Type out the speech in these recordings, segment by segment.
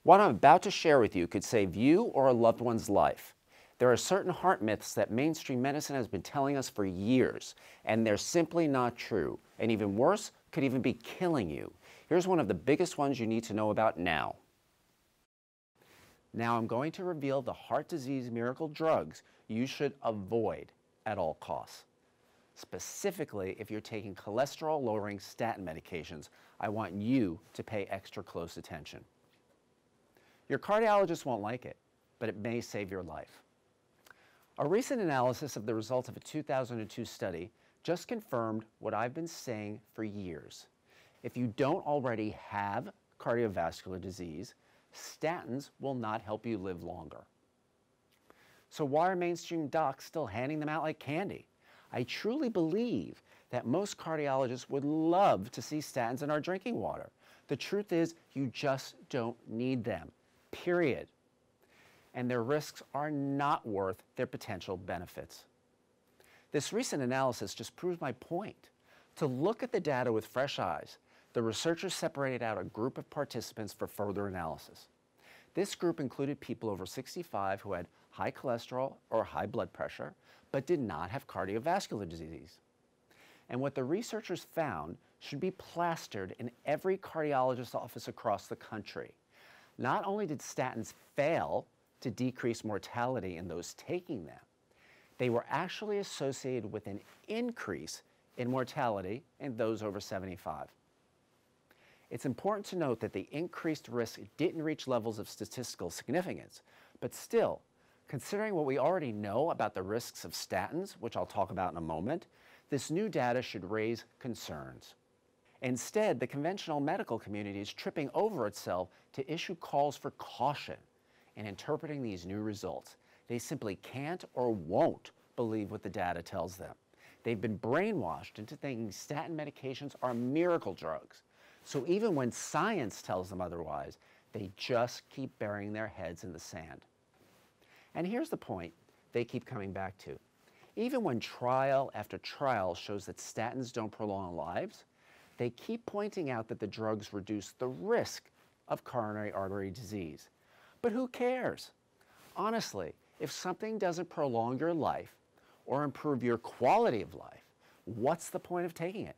What I'm about to share with you could save you or a loved one's life. There are certain heart myths that mainstream medicine has been telling us for years, and they're simply not true. And even worse, could even be killing you. Here's one of the biggest ones you need to know about now. Now I'm going to reveal the heart disease miracle drugs you should avoid at all costs. Specifically, if you're taking cholesterol-lowering statin medications, I want you to pay extra close attention. Your cardiologist won't like it, but it may save your life. A recent analysis of the results of a 2002 study just confirmed what I've been saying for years. If you don't already have cardiovascular disease, statins will not help you live longer. So why are mainstream docs still handing them out like candy? I truly believe that most cardiologists would love to see statins in our drinking water. The truth is, you just don't need them, period. And their risks are not worth their potential benefits. This recent analysis just proves my point. To look at the data with fresh eyes, the researchers separated out a group of participants for further analysis. This group included people over 65 who had high cholesterol or high blood pressure, but did not have cardiovascular disease. And what the researchers found should be plastered in every cardiologist's office across the country. Not only did statins fail to decrease mortality in those taking them, they were actually associated with an increase in mortality in those over 75. It's important to note that the increased risk didn't reach levels of statistical significance, but still, considering what we already know about the risks of statins, which I'll talk about in a moment, this new data should raise concerns. Instead, the conventional medical community is tripping over itself to issue calls for caution in interpreting these new results. They simply can't or won't believe what the data tells them. They've been brainwashed into thinking statin medications are miracle drugs. So even when science tells them otherwise, they just keep burying their heads in the sand. And here's the point they keep coming back to. Even when trial after trial shows that statins don't prolong lives, they keep pointing out that the drugs reduce the risk of coronary artery disease. But who cares? Honestly, if something doesn't prolong your life or improve your quality of life, what's the point of taking it?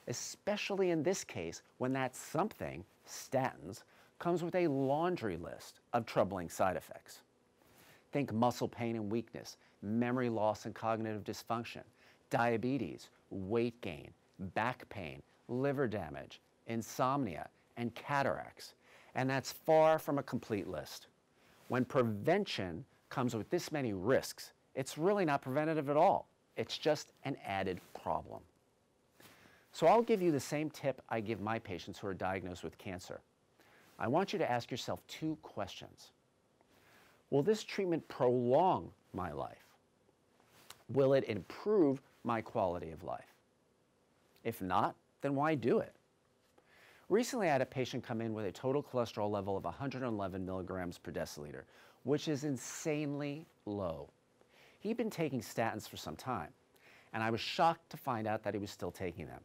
Especially in this case, when that something, statins, comes with a laundry list of troubling side effects. Think muscle pain and weakness, memory loss and cognitive dysfunction, diabetes, weight gain, back pain, liver damage, insomnia, and cataracts. And that's far from a complete list. When prevention comes with this many risks, it's really not preventative at all. It's just an added problem. So I'll give you the same tip I give my patients who are diagnosed with cancer. I want you to ask yourself two questions. Will this treatment prolong my life? Will it improve my quality of life? If not, then why do it? Recently, I had a patient come in with a total cholesterol level of 111 milligrams per deciliter, which is insanely low. He'd been taking statins for some time, and I was shocked to find out that he was still taking them.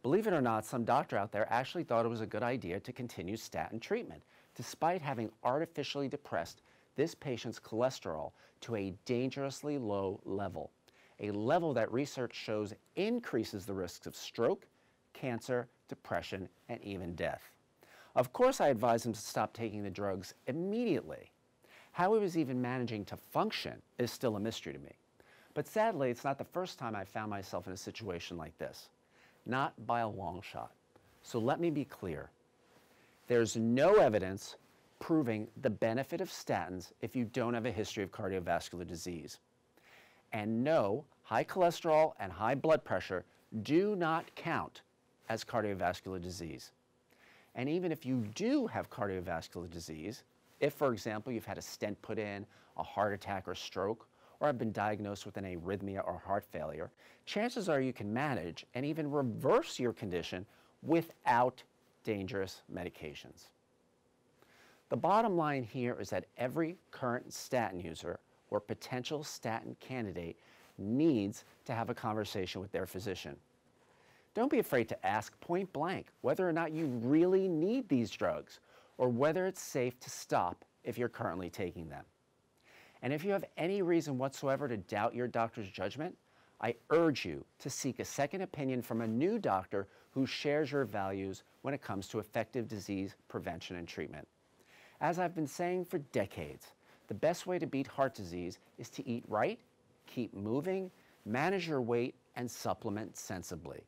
Believe it or not, some doctor out there actually thought it was a good idea to continue statin treatment, despite having artificially depressed this patient's cholesterol to a dangerously low level, a level that research shows increases the risks of stroke, cancer, depression, and even death. Of course, I advised him to stop taking the drugs immediately. How he was even managing to function is still a mystery to me. But sadly, it's not the first time I've found myself in a situation like this. Not by a long shot. So let me be clear. There's no evidence proving the benefit of statins if you don't have a history of cardiovascular disease. And no, high cholesterol and high blood pressure do not count as cardiovascular disease. And even if you do have cardiovascular disease, if, for example, you've had a stent put in, a heart attack or stroke, or have been diagnosed with an arrhythmia or heart failure, chances are you can manage and even reverse your condition without dangerous medications. The bottom line here is that every current statin user or potential statin candidate needs to have a conversation with their physician. Don't be afraid to ask point blank whether or not you really need these drugs, or whether it's safe to stop if you're currently taking them. And if you have any reason whatsoever to doubt your doctor's judgment, I urge you to seek a second opinion from a new doctor who shares your values when it comes to effective disease prevention and treatment. As I've been saying for decades, the best way to beat heart disease is to eat right, keep moving, manage your weight, and supplement sensibly.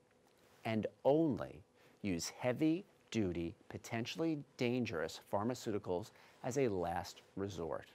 And only use heavy-duty, potentially dangerous pharmaceuticals as a last resort.